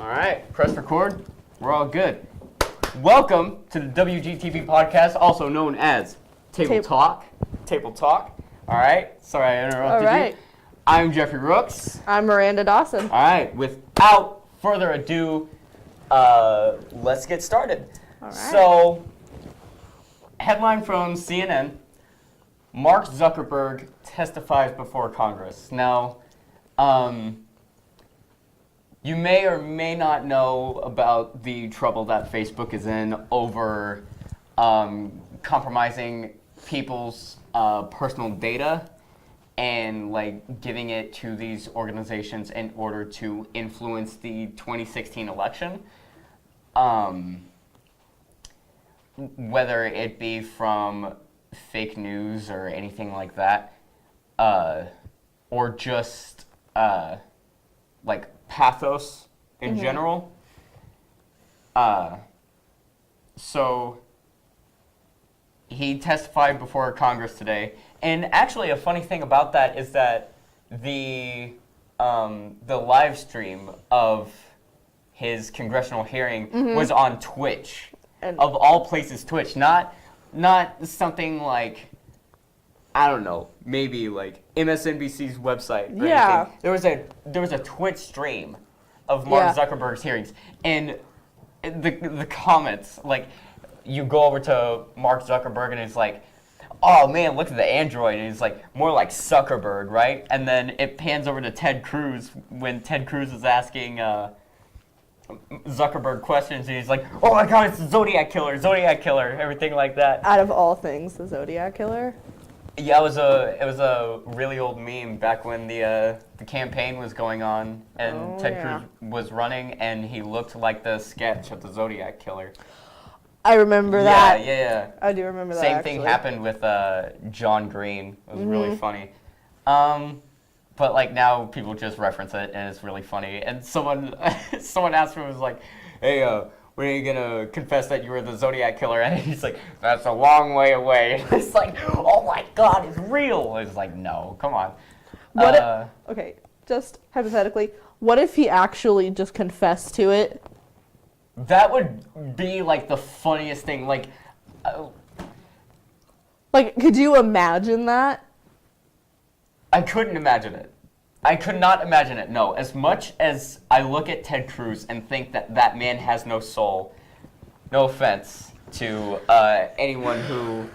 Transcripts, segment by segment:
All right, press record. We're all good. Welcome to the WGTV podcast, also known as Table Talk. Table Talk. All right. Sorry I interrupted you. I'm Jeffrey Rooks. I'm Miranda Dawson. All right. Without further ado, let's get started. All right. So, headline from CNN: Mark Zuckerberg testifies before Congress. Now, you may or may not know about the trouble that Facebook is in over compromising people's personal data and like giving it to these organizations in order to influence the 2016 election. Whether it be from fake news or anything like that, or just like pathos in general. So he testified before Congress today, and actually a funny thing about that is that the live stream of his congressional hearing was on Twitch, and of all places, Twitch, not something like, I don't know, maybe like MSNBC's website or anything. There was a Twitch stream of Mark Zuckerberg's hearings, and the comments, like, you go over to Mark Zuckerberg and it's like, oh man, look at the Android, and he's like, more like Zuckerberg, right? And then it pans over to Ted Cruz when Ted Cruz is asking Zuckerberg questions, and he's like, oh my god, it's the Zodiac Killer, everything like that. Out of all things, the Zodiac Killer? Yeah, it was a really old meme back when the campaign was going on, and Ted Cruz was running, and he looked like the sketch of the Zodiac Killer. I remember that. Yeah. I do remember that. Same thing happened with John Green. It was really funny. But like now people just reference it, and it's really funny. And someone asked him, was like, hey, when are you gonna confess that you were the Zodiac Killer? And he's like, that's a long way away. It's like, oh my god, it's real. It's like, no, come on. Okay, just hypothetically, what if he actually just confessed to it? That would be like the funniest thing. Like, could you imagine that? I couldn't imagine it. I could not imagine it, no. As much as I look at Ted Cruz and think that that man has no soul, no offense to anyone who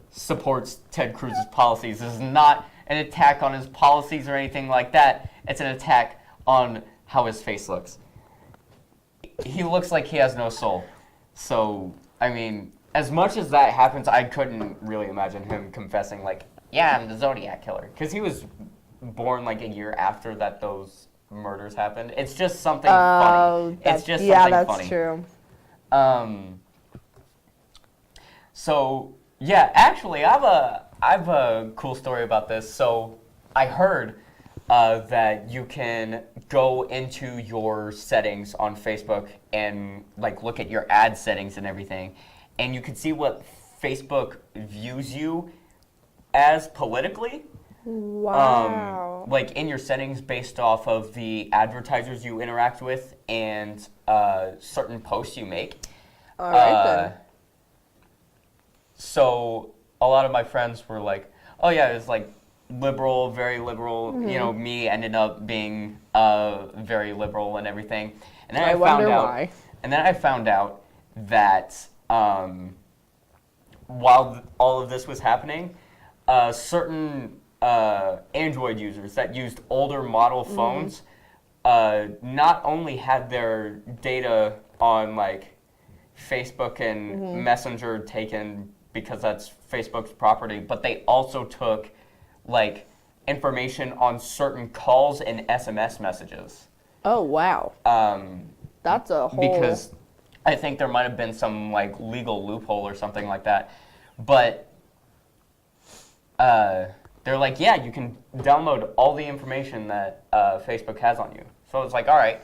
supports Ted Cruz's policies. This is not an attack on his policies or anything like that. It's an attack on how his face looks. He looks like he has no soul. So, I mean, as much as that happens, I couldn't really imagine him confessing, like, yeah, I'm the Zodiac Killer. Because he was born like a year after that those murders happened. It's just something funny. It's just something funny. Yeah, that's true. So, yeah, actually, I have a cool story about this. So, I heard that you can go into your settings on Facebook and like look at your ad settings and everything, and you can see what Facebook views you as politically. Wow. Like in your settings based off of the advertisers you interact with and certain posts you make. All right, then. So a lot of my friends were like, oh yeah, it's like liberal, very liberal. You know, me ended up being very liberal and everything. And then I found out that while all of this was happening, certain Android users that used older model phones not only had their data on like Facebook and Messenger taken because that's Facebook's property, but they also took like information on certain calls and SMS messages. Oh wow. That's a whole. Because I think there might have been some like legal loophole or something like that, but they're like, yeah, you can download all the information that Facebook has on you. So it's like, all right,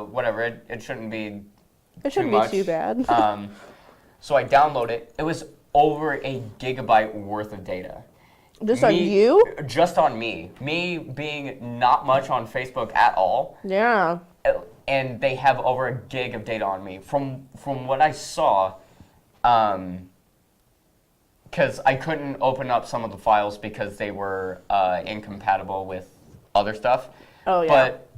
whatever. It shouldn't be. It shouldn't be too bad. So I download it. It was over a gigabyte worth of data. Just on you? Just on me. Me being not much on Facebook at all. Yeah. and they have over a gig of data on me. From what I saw, because I couldn't open up some of the files because they were incompatible with other stuff. Oh, yeah. But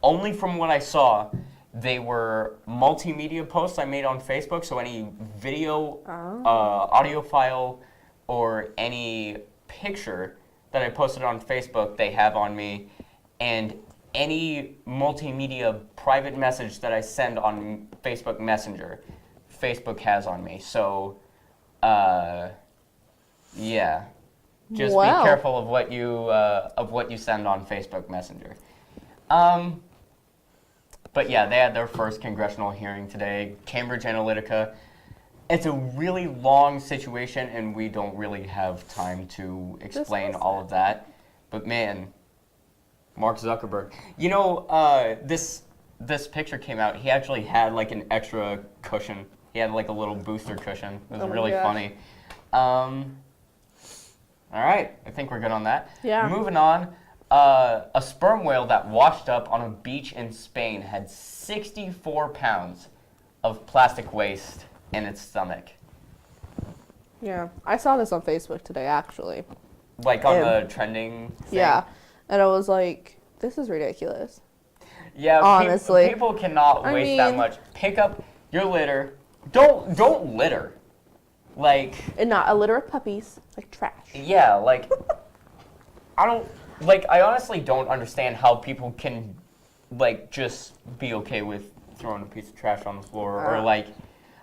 only from what I saw, they were multimedia posts I made on Facebook, so any video, audio file, or any picture that I posted on Facebook, they have on me. And any multimedia private message that I send on Facebook Messenger, Facebook has on me. So, yeah. Just be careful of what you send on Facebook Messenger. But yeah, they had their first congressional hearing today. Cambridge Analytica. It's a really long situation, and we don't really have time to explain all of that. But man, Mark Zuckerberg. You know, this picture came out. He actually had like an extra cushion. He had like a little booster cushion. It was really funny. All right, I think we're good on that. Yeah. Moving on. A sperm whale that washed up on a beach in Spain had 64 pounds of plastic waste in its stomach. Yeah, I saw this on Facebook today, actually. Like on the trending thing? Yeah, and I was like, this is ridiculous. Yeah, honestly. People cannot waste that much. Pick up your litter. Don't litter. Like... And not a litter of puppies, like trash. Yeah, like... I honestly don't understand how people can, like, just be okay with throwing a piece of trash on the floor. Or, like,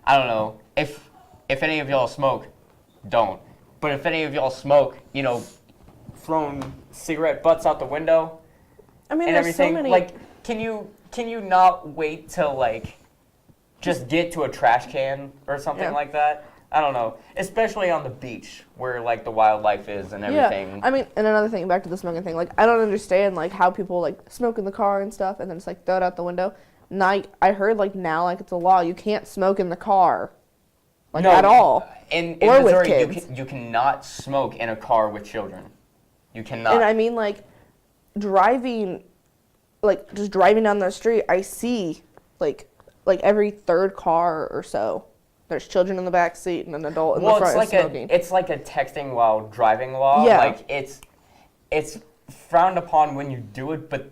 I don't know. If any of y'all smoke, don't. But if any of y'all smoke, you know, throwing cigarette butts out the window and there's everything. So many... Like, can you not wait till, like, just get to a trash can or something like that? I don't know, especially on the beach where like the wildlife is and everything. Yeah, I mean, and another thing, back to the smoking thing, like I don't understand like how people like smoke in the car and stuff and then just like throw it out the window. Now I heard like now like it's a law, you can't smoke in the car, like at all. In or Missouri, with kids. You cannot smoke in a car with children. You cannot. And I mean like driving, like just driving down the street, I see like every third car or so. There's children in the back seat and an adult in the front smoking. It's like a texting while driving law. Yeah. Like it's frowned upon when you do it, but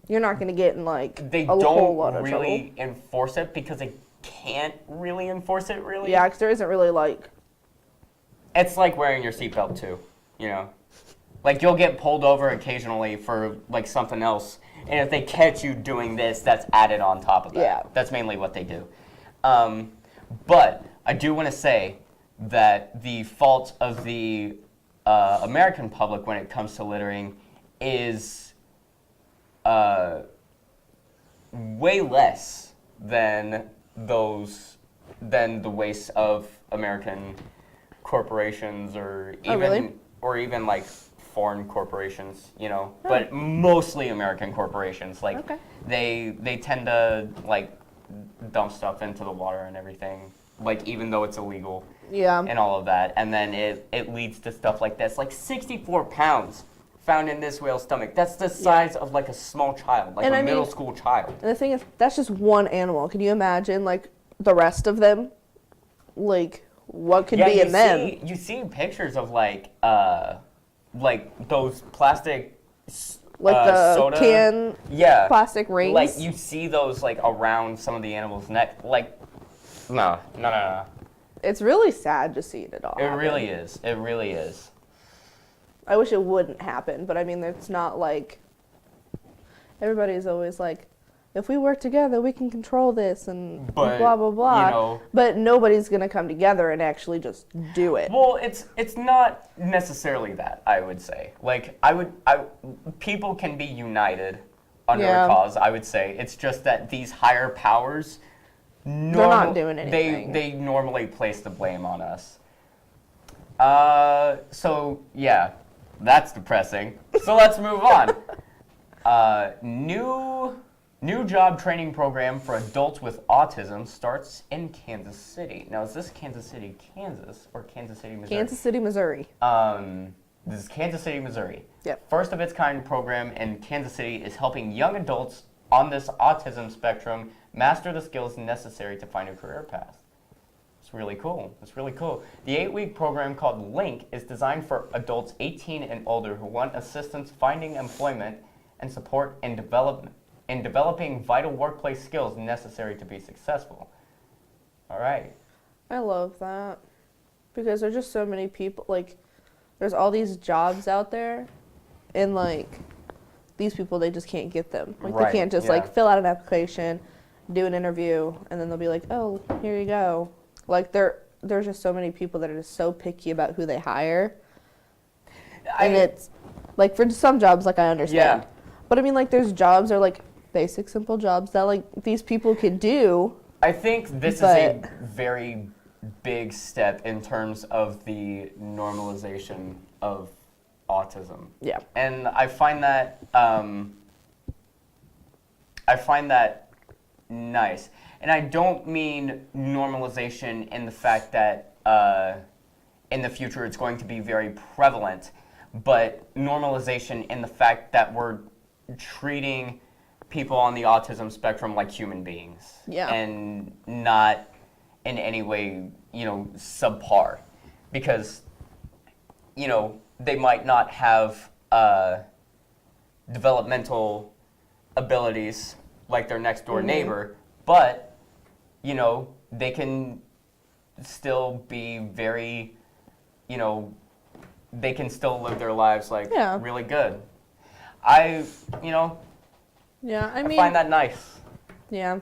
you're not going to get in like a whole lot of really trouble. enforce it because they can't really enforce it really. Yeah, because there isn't really like. It's like wearing your seatbelt too, you know. Like you'll get pulled over occasionally for like something else, and if they catch you doing this, that's added on top of that. Yeah. That's mainly what they do. But I do want to say that the fault of the American public when it comes to littering is way less than the waste of American corporations or even like foreign corporations, you know, but mostly American corporations. Like they tend to like dump stuff into the water and everything, like even though it's illegal, and all of that, and then it leads to stuff like this, like 64 pounds found in this whale's stomach. That's the size of like a small child, like a middle school child. And the thing is, that's just one animal. Can you imagine like the rest of them? Like what could be in them? You see pictures of like those plastic. Like the soda. can plastic rings? Like, you see those, like, around some of the animals' neck. Like, no. It's really sad to see it all happen. Really is. It really is. I wish it wouldn't happen, but I mean, it's not like... Everybody's always like, if we work together, we can control this, and blah, blah, blah. You know, but nobody's going to come together and actually just do it. Well, it's not necessarily that, I would say. Like, people can be united under a cause, I would say. It's just that these higher powers, they're not doing anything. They normally place the blame on us. So, yeah, that's depressing. So let's move on. New job training program for adults with autism starts in Kansas City. Now, is this Kansas City, Kansas, or Kansas City, Missouri? Kansas City, Missouri. This is Kansas City, Missouri. Yep. First of its kind program in Kansas City is helping young adults on this autism spectrum master the skills necessary to find a career path. It's really cool. It's really cool. The 8-week program called Link is designed for adults 18 and older who want assistance finding employment and support in developing vital workplace skills necessary to be successful. All right. I love that because there's just so many people, like, there's all these jobs out there, and, like, these people, they just can't get them. Like, Right, they can't just, like, fill out an application, do an interview, and then they'll be like, oh, here you go. Like, there's just so many people that are just so picky about who they hire. And it's, like, for some jobs, like, I understand. Yeah. But, I mean, like, there's jobs that are, like, basic, simple jobs that, like, these people could do. I think this is a very big step in terms of the normalization of autism. Yeah. And I find that nice. And I don't mean normalization in the fact that in the future it's going to be very prevalent, but normalization in the fact that we're treating people on the autism spectrum like human beings. Yeah. And not in any way, subpar. Because, they might not have developmental abilities like their next door neighbor, but, they can still be very, they can still live their lives really good. I find that nice. Yeah.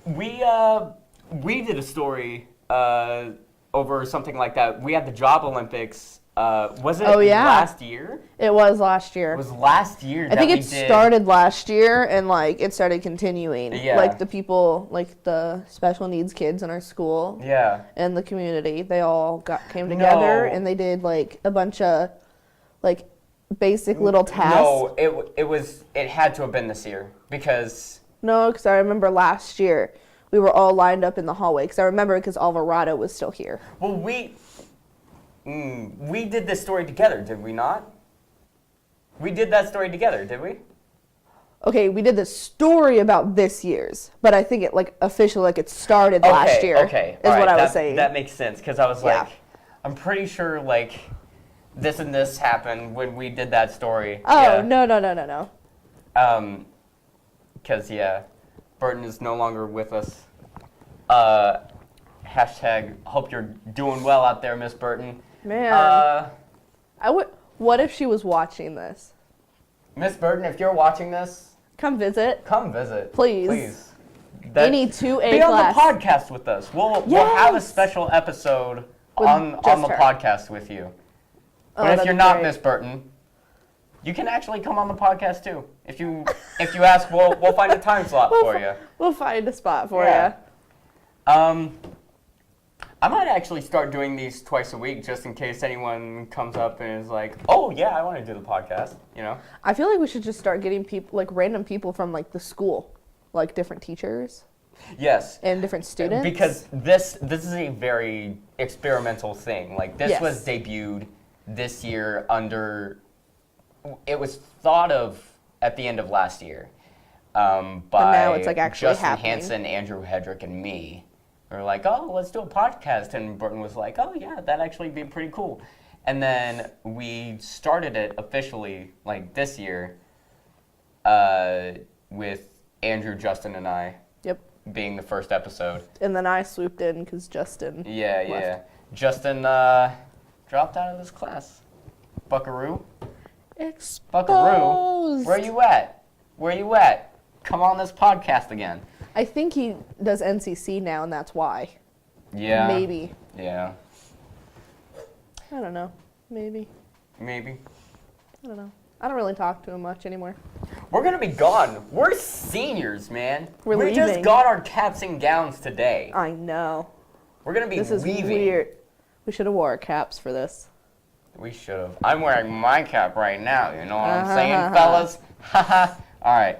We did a story over something like that. We had the Job Olympics. Was it last year? It was last year. It was last year. I think it started last year and it started continuing. Yeah. Like the people, like the special needs kids in our school. Yeah. And the community, they all came together and they did a bunch of basic little tasks. No, it had to have been this year because. No, because I remember last year we were all lined up in the hallway because I remember because Alvarado was still here. Well, we did this story together, did we not? We did that story together, did we? Okay, we did the story about this year's, but I think it officially it started last year. Okay, is what I was saying. That makes sense because I was I'm pretty sure this and this happened when we did that story. Oh, no. Because Burton is no longer with us. Hashtag hope you're doing well out there, Miss Burton. Man, what if she was watching this? Miss Burton, if you're watching this, come visit. Please. Any 2A be class. on the podcast with us. We'll have a special episode on the podcast with you. But if you're not Miss Burton, you can actually come on the podcast too. If you ask, we'll find a time slot for you. We'll find a spot for you. I might actually start doing these twice a week just in case anyone comes up and is like, oh, yeah, I want to do the podcast, I feel like we should just start getting people, random people from, the school, different teachers. Yes. And different students. Because this is a very experimental thing. This was debuted this year it was thought of at the end of last year by now it's actually Justin happening. Hansen, Andrew Hedrick, and me. We were like, oh, let's do a podcast. And Burton was like, oh, yeah, that'd actually be pretty cool. And then we started it officially, this year, with Andrew, Justin, and I being the first episode. And then I swooped in because Justin left. Justin dropped out of this class. Buckaroo. Exposed. Buckaroo. Where you at? Come on this podcast again. I think he does NCC now, and that's why. Yeah. Maybe. Yeah. I don't know. Maybe. I don't know. I don't really talk to him much anymore. We're going to be gone. We're seniors, man. We're leaving. just got our caps and gowns today. I know. We're going to be leaving. This is weird. We should have wore our caps for this. We should have. I'm wearing my cap right now. You know what I'm saying, fellas? Haha. All right.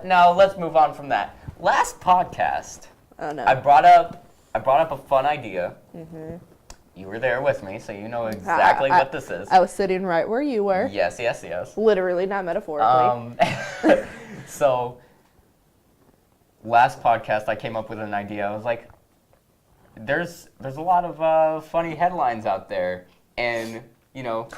Now let's move on from that. Last podcast, oh, no. I brought up a fun idea. You were there with me, so you know exactly what this is. I was sitting right where you were. Yes, yes, yes. Literally, not metaphorically. So, last podcast, I came up with an idea. I was like, there's a lot of funny headlines out there, and you know,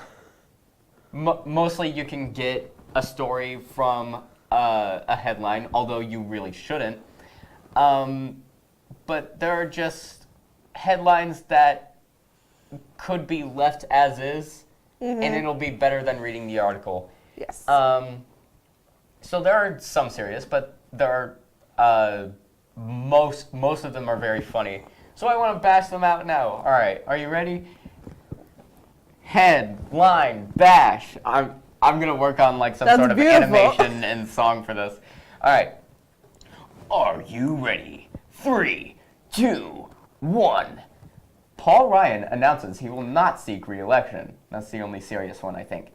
mostly you can get a story from a headline, although you really shouldn't. But there are just headlines that could be left as is, and it'll be better than reading the article. Yes. So there are some serious, but there are most of them are very funny. So I want to bash them out now. All right, are you ready? Headline bash. I'm gonna work on like some That's sort of beautiful. animation and song for this. All right. Are you ready? 3, 2, 1. Paul Ryan announces he will not seek re-election. That's the only serious one, I think.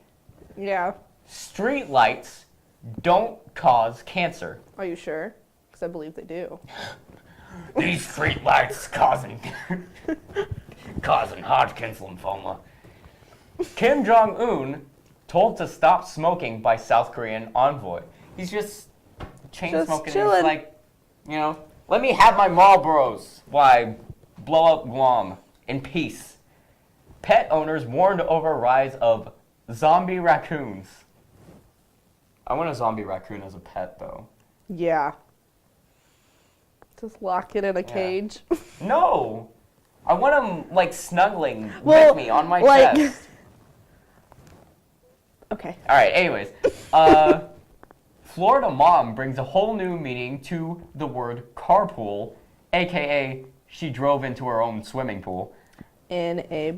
Yeah. Street lights don't cause cancer. Are you sure? Because I believe they do. These street lights causing Hodgkin's lymphoma. Kim Jong-un told to stop smoking by South Korean envoy. He's just chain smoking. chilling. He's like, you know, let me have my Marlboros while I blow up Guam in peace. Pet owners warned over rise of zombie raccoons. I want a zombie raccoon as a pet, though. Yeah. Just lock it in a cage. No! I want him, like, snuggling with me on my chest. Okay. All right, anyways. Florida mom brings a whole new meaning to the word carpool, a.k.a. she drove into her own swimming pool. In a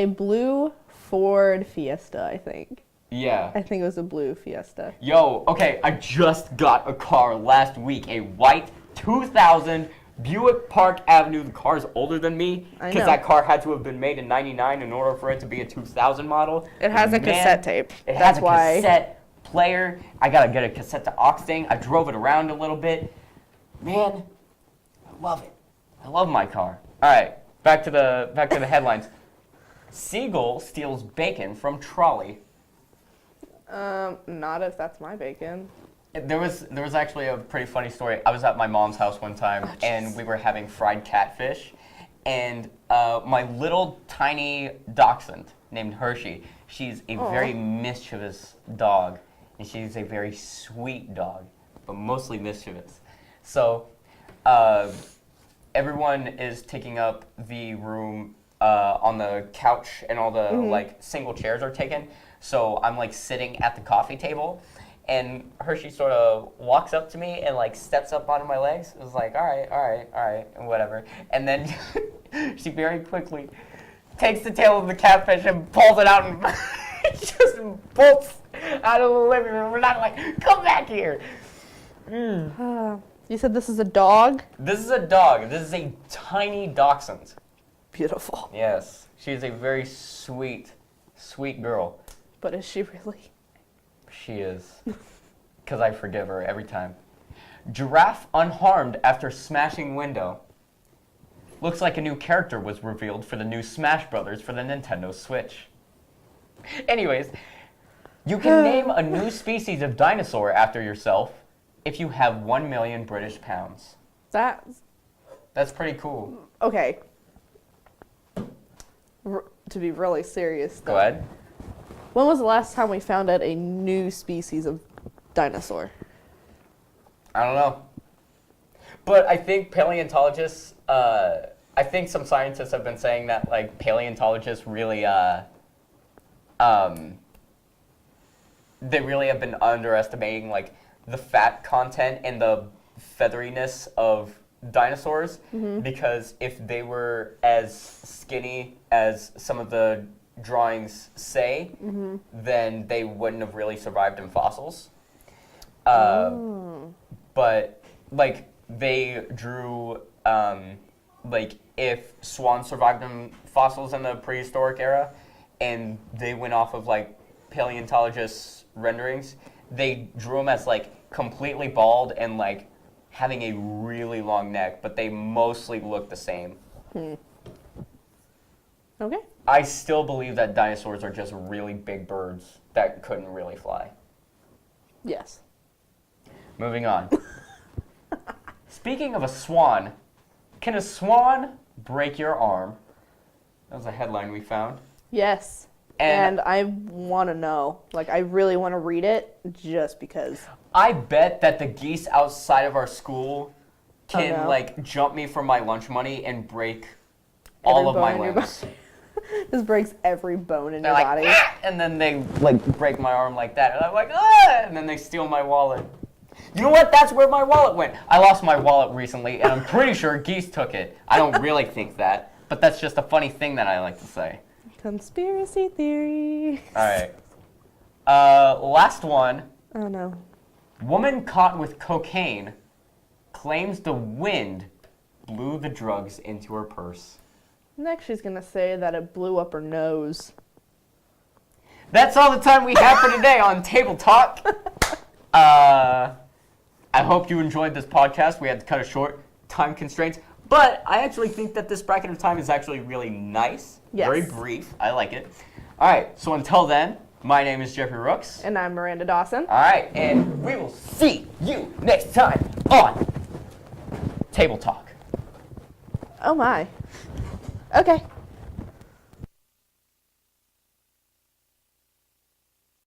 blue Ford Fiesta, I think. Yeah. I think it was a blue Fiesta. Yo, okay, I just got a car last week, a white 2000 Buick Park Avenue. The car's older than me because that car had to have been made in '99 in order for it to be a 2000 model. It has a cassette tape. It has a cassette player. I gotta get a cassette to aux thing. I drove it around a little bit. Man, I love it. I love my car. All right, back to the headlines. Seagull steals bacon from trolley. Not if that's my bacon. There was actually a pretty funny story. I was at my mom's house one time, and we were having fried catfish, and my little tiny dachshund named Hershey, she's a very mischievous dog, and she's a very sweet dog, but mostly mischievous. So everyone is taking up the room on the couch, and all the like single chairs are taken. So I'm like sitting at the coffee table, and Hershey sort of walks up to me and like steps up onto my legs. It was like, all right, and whatever. And then she very quickly takes the tail of the catfish and pulls it out and just bolts out of the living room. We're not like, come back here. You said this is a dog? This is a dog. This is a tiny dachshund. Beautiful. Yes, she is a very sweet girl. But is she really? She is. Because I forgive her every time. Giraffe unharmed after smashing window. Looks like a new character was revealed for the new Smash Brothers for the Nintendo Switch. Anyways, you can name a new species of dinosaur after yourself if you have 1 million British pounds. That's pretty cool. Okay. To be really serious, though. Go ahead. When was the last time we found out a new species of dinosaur? I don't know. But I think paleontologists, I think some scientists have been saying that like paleontologists really, they really have been underestimating like the fat content and the featheriness of dinosaurs, because if they were as skinny as some of the drawings say, then they wouldn't have really survived in fossils. But like they drew like if swans survived in fossils in the prehistoric era, and they went off of like paleontologists' renderings, they drew them as like completely bald and like having a really long neck, but they mostly look the same. Okay. I still believe that dinosaurs are just really big birds that couldn't really fly. Yes. Moving on. Speaking of a swan, can a swan break your arm? That was a headline we found. Yes. And I want to know. Like, I really want to read it just because. I bet that the geese outside of our school can, like, jump me for my lunch money and break all of my limbs. This breaks every bone in They're your like, body. "Ah!" And then they, like, break my arm like that. And I'm like, ah! And then they steal my wallet. You know what? That's where my wallet went. I lost my wallet recently, and I'm pretty sure geese took it. I don't really think that, but that's just a funny thing that I like to say. Conspiracy theory. All right. Last one. Oh, no. Woman caught with cocaine claims the wind blew the drugs into her purse. Next, she's going to say that it blew up her nose. That's all the time we have for today on Table Talk. I hope you enjoyed this podcast. We had to cut it short, time constraints. But I actually think that this bracket of time is actually really nice. Yes. Very brief. I like it. All right. So until then, my name is Jeffrey Rooks. And I'm Miranda Dawson. All right. And we will see you next time on Table Talk. Oh, my. Okay.